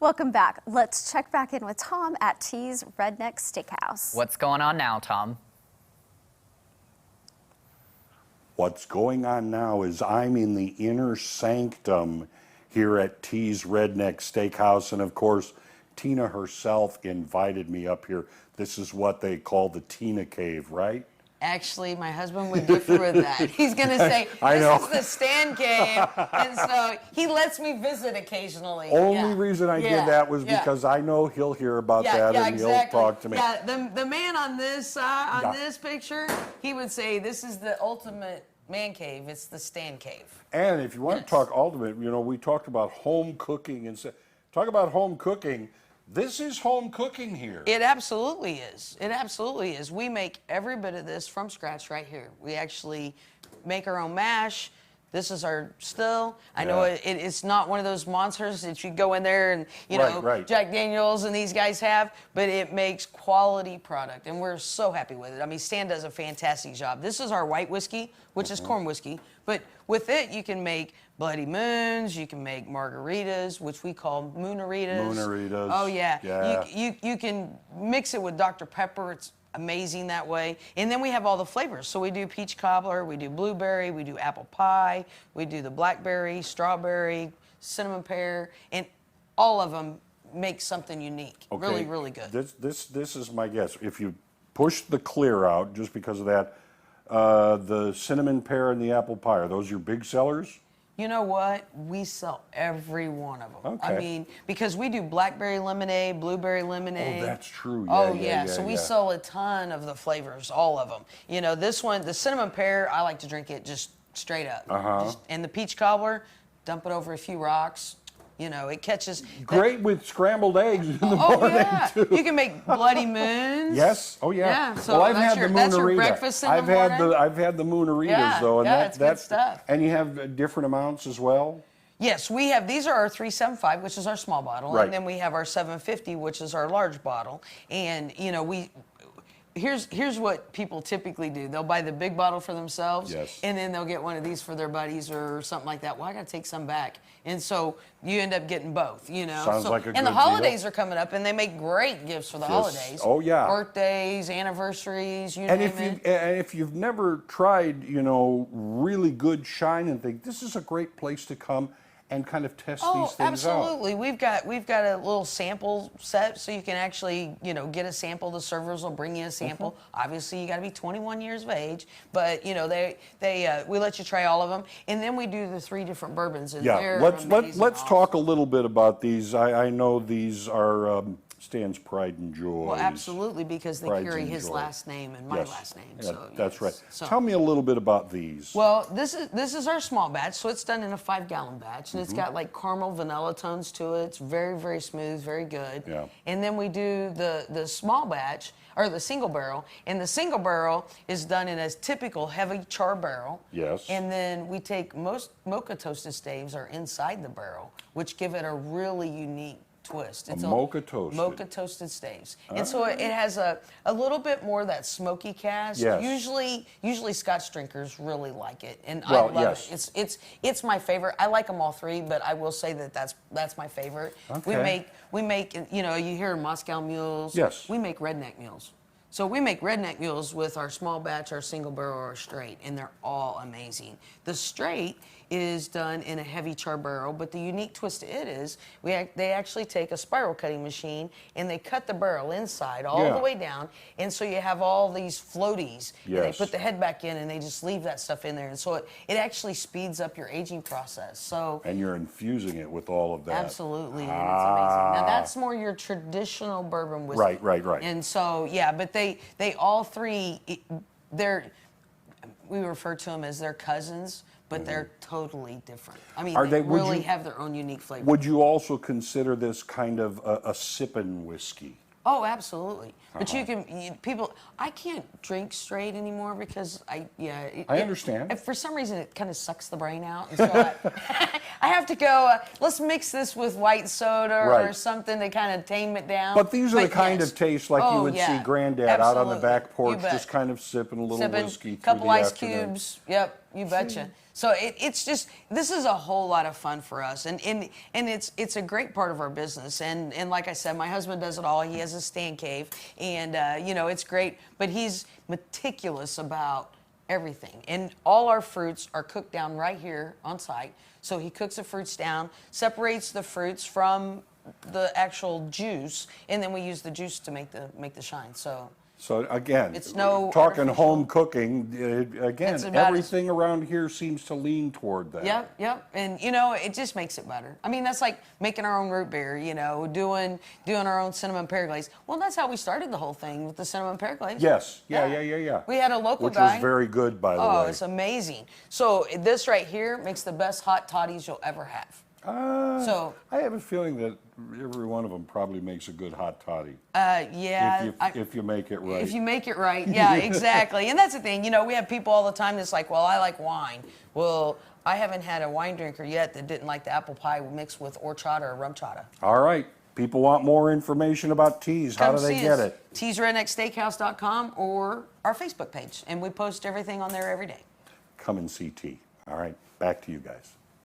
Welcome back. Let's check back in with Tom at T's Redneck Steakhouse. What's going on now, Tom? What's going on now is I'm in the inner sanctum here at T's Redneck Steakhouse, and of course, Tina herself invited me up here. This is what they call the Tina Cave, right? Actually, my husband would differ with that. He's going to say, this is the Stan Cave, and so he lets me visit occasionally. Only reason I did that was because I know he'll hear about that and he'll talk to me. Yeah, the man on this this picture, he would say this is the ultimate man cave. It's the Stan Cave. And if you want to talk ultimate, you know, we talked about home cooking and talk about home cooking. This is home cooking here. It absolutely is. It absolutely is. We make every bit of this from scratch right here. We actually make our own mash. This is our still. I know it's not one of those monsters that you go in there and, you know, Jack Daniels and these guys have, but it makes quality product, and we're so happy with it. I mean, Stan does a fantastic job. This is our white whiskey, which is corn whiskey, but with it you can make Bloody Moons, you can make margaritas, which we call moonaritas. Moonaritas. Oh, yeah. You can mix it with Dr. Pepper. It's amazing that way. And then we have all the flavors. So we do peach cobbler, we do blueberry, we do apple pie, we do the blackberry, strawberry, cinnamon pear, and all of them make something unique. Okay. Really, really good. This is my guess. If you push the clear out, just because of that, the cinnamon pear and the apple pie, are those your big sellers? You know what? We sell every one of them. Okay. I mean, because we do blackberry lemonade, blueberry lemonade. Oh, that's true. So we sell a ton of the flavors, all of them. You know, this one, the cinnamon pear, I like to drink it just straight up. And the peach cobbler, dump it over a few rocks. You know, it catches. Great with scrambled eggs in the morning, too. You can make Bloody Moons. Yes. Oh, yeah. Yeah. So well, I've had the that's your breakfast in the morning. I've had the moonaritas, though. And that's good stuff. And you have different amounts as well? Yes, we have. These are our 375, which is our small bottle. Right. And then we have our 750, which is our large bottle. And, you know, Here's what people typically do. They'll buy the big bottle for themselves, and then they'll get one of these for their buddies or something like that. Well, I got to take some back. And so you end up getting both, you know. Sounds like a good And the holidays are coming up, and they make great gifts for the holidays. Oh, yeah. Birthdays, anniversaries, you and name it. And if you've never tried, you know, really good shine and things, this is a great place to come and kind of test these things out. Absolutely. We've got a little sample set, so you can actually, you know, get a sample. The servers will bring you a sample. Obviously, you got to be 21 years of age, but you know we let you try all of them, and then we do the 3 different bourbons. And let's talk a little bit about these. I know these are Stan's pride and joy. Well, absolutely, because they carry his last name and my last name. Yeah, so that's right. So, tell me a little bit about these. Well, this is our small batch, so it's done in a 5-gallon batch, and it's got like caramel vanilla tones to it. It's very, very smooth, very good. Yeah. And then we do the small batch, or the single barrel, and the single barrel is done in a typical heavy char barrel. Yes. And then we take most mocha toasted staves are inside the barrel, which give it a really unique twist. It's mocha toasted. Mocha toasted staves. And so it has a little bit more of that smoky cast. Yes. Usually Scotch drinkers really like it. And I love it. It's my favorite. I like them all 3, but I will say that that's my favorite. Okay. We make, you know, you hear Moscow mules. Yes. We make redneck mules. So we make redneck mules with our small batch, our single barrel, or our straight, and they're all amazing. The straight is done in a heavy char barrel, but the unique twist to it is they actually take a spiral cutting machine and they cut the barrel inside all the way down, and so you have all these floaties. And they put the head back in and they just leave that stuff in there, and so it actually speeds up your aging process. So and you're infusing it with all of that. Absolutely, and it's amazing. Now that's more your traditional bourbon whiskey. Right. And so but they all 3 we refer to them as their cousins, but they're totally different. I mean, they really have their own unique flavor. Would you also consider this kind of a sipping whiskey? Oh, absolutely. But I can't drink straight anymore because I understand. For some reason, it kind of sucks the brain out. And so I have to go, let's mix this with white soda or something to kind of tame it down. But these are the kind of tastes like you would see Granddad out on the back porch, just kind of sipping a little whiskey. Couple ice cubes. Yep. You betcha. So it's just, this is a whole lot of fun for us, and it's a great part of our business. And like I said, my husband does it all. He has a stand cave, and you know, it's great. But he's meticulous about everything, and all our fruits are cooked down right here on site. So he cooks the fruits down, separates the fruits from the actual juice, and then we use the juice to make the shine. So again, It's no talking artificial- home cooking, again, That's about everything around here seems to lean toward that. Yep. And you know, it just makes it better. I mean, that's like making our own root beer, you know, doing our own cinnamon pear glaze. Well, that's how we started the whole thing, with the cinnamon pear glaze. Yes. Yeah. We had a local Which guy. was very good, by the Oh, way. it's amazing. So this right here makes the best hot toddies you'll ever have. So I have a feeling that every one of them probably makes a good hot toddy. yeah. If you make it right. If you make it right, yeah, exactly. And that's the thing, you know, we have people all the time that's like, well, I like wine. Well, I haven't had a wine drinker yet that didn't like the apple pie mixed with horchata or rum chata. All right. People want more information about Tees. How do they get it? TeesRedneckSteakhouse.com or our Facebook page. And we post everything on there every day. Come and see T. All right. Back to you guys.